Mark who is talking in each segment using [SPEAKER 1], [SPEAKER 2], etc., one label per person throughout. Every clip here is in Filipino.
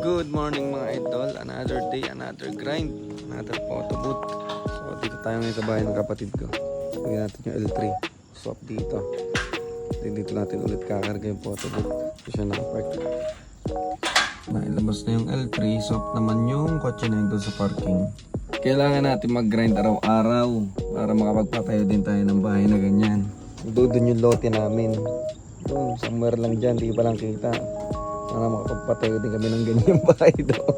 [SPEAKER 1] Good morning mga idol. Another day, another grind, another photo booth. So dito tayo ngayon sa bahay ng kapatid ko. Lagyan natin yung L3. Swap dito. Dito natin ulit kakarga yung photo booth. So siya nakapark. Nailabas na yung L3. Swap naman yung kotse na yun doon sa parking. Kailangan natin mag-grind araw-araw para makapagpatayo din tayo ng bahay na ganyan. Doon yung lote namin. Doon, somewhere lang dyan, di pa lang kita. Para makapagpatayo din kami ng ganyang bahay doon.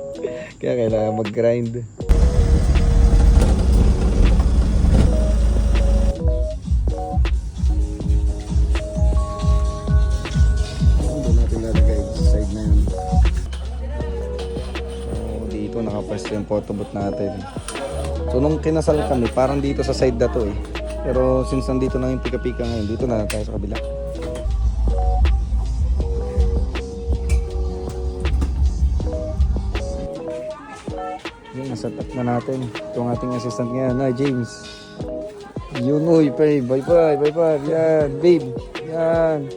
[SPEAKER 1] Kaya kailangan mag-grind. Doon natin lalagay sa side na yun. So dito nakapwesto yung photo booth natin. So nung kinasal kami, parang dito sa side na to eh. Pero since nandito na yung pika-pika ngayon, dito na tayo sa kabila. Yung nasatak na natin. Itong ating assistant ngayon, James. Yun, uy, babe. Bye bye. Yan, babe. Yan.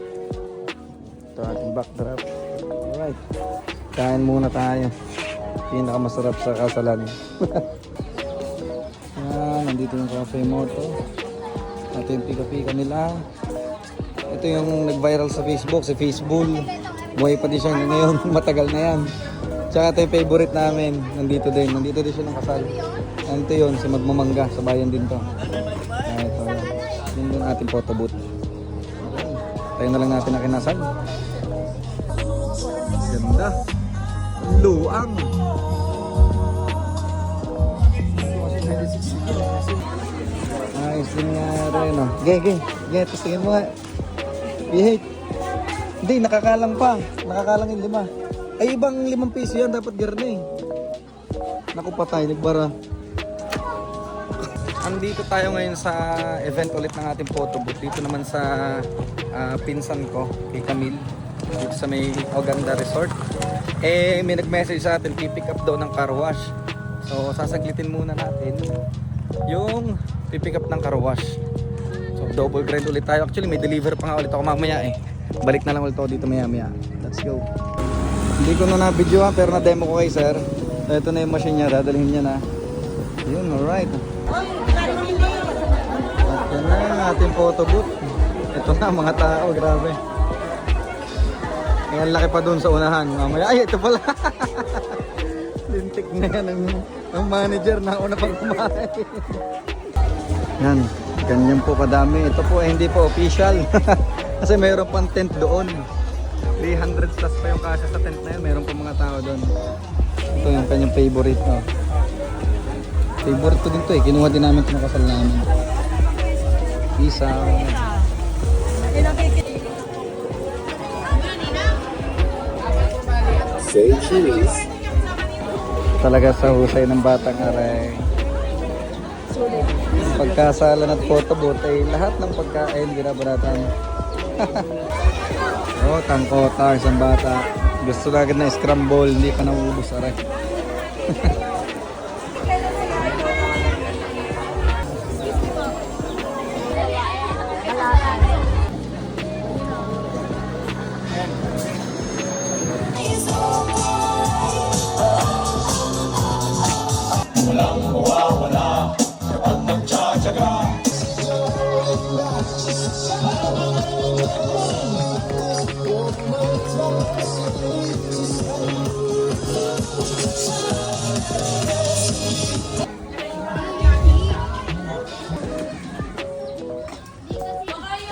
[SPEAKER 1] Ito ating backdrop. Alright. Kain muna tayo. Pinakamasarap sa kasalan. Yan, nandito yung cafe moto. Ito yung pika-pika nila. Ito yung nag-viral sa Facebook, si Facebook. Buhay pa din siya ngayon. Matagal na yan. Tsaka ito yung favorite namin. Nandito din siya ng kasal. Ito yun, si Magmamangga. Sa bayan din to. Ito yun. Yun yung ating photo booth. Okay. Tayo na lang natin na kinasal. Ganda. Luang. Ayos din nga rin. Gege. Testingin mo nga. Behave. Hindi, nakakalang pa. Nakakalang yung 5. Ay, ibang 5 piso yan. Dapat garne. Naku, patay. Nagbara. Andito tayo ngayon sa event ulit ng ating photo booth. Dito naman sa pinsan ko, kay Camille. Dito sa may Oganda Resort. Eh, may nag-message sa atin, pipick up daw ng car wash. So, sasaglitin muna natin yung pipick up ng car wash. So, double grind ulit tayo. Actually, may deliver pa nga ulit ako mamaya eh. Balik na lang ulit ako dito maya-maya. Let's go. Hindi ko na na-video pero na-demo ko kay sir. So, ito na yung machine niya, dadalhin niya na. Yun, alright. Ito na yung ating photo booth. Ito na, mga tao, grabe. Kaya laki pa dun sa unahan. Mamaya, ay, ito pala. Lintik na yan ng manager na una pang kumain. Yan, ganyan po kadami. Ito po hindi po official. Kasi mayroon pang tent doon. 300 plus pa yung kasya sa tent na yun. Mayroon pa mga tao doon. Ito yung kanyang favorite. Favorite ko din to eh. Kinuha din namin ito ng kasal namin. Isa.
[SPEAKER 2] Say cheese.
[SPEAKER 1] Talaga sa husay ng batang aray. Pagkasalan at photo booth ay lahat ng pagkain ginabanatan. Oh, tangkota, isang bata. Gusto na agad na scramble, hindi pa nauubos aray.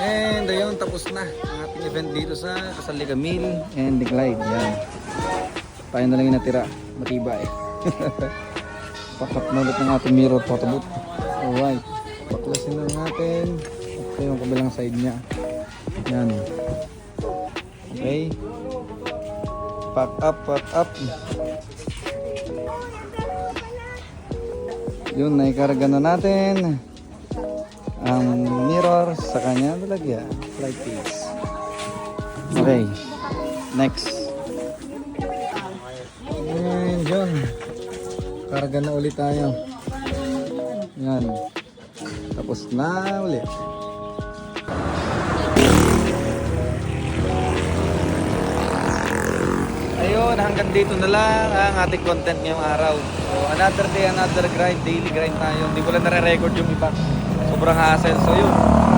[SPEAKER 1] And ayun, tapos na ang ating event dito sa Kasal ni Camille and the Clyde. Yan. Tayo na lang yung natira. Matibay. Pakat na ulit ng ating mirror photo booth. Alright. Paklasin na natin. Ito yung kabilang side niya. Yan. Okay. Pack up. Yun, naikarga na natin ang mirror sa kanya lalagyan. Like this. Okay. Next. And yun. Karga na ulit tayo. Yan. Tapos na ulit. Ayun. yun, hanggang dito na lang ang ating content ngayong araw. So, another day, another grind, daily grind tayo. Hindi ko lang nare-record yung iba. Sobrang hassle. So, yun.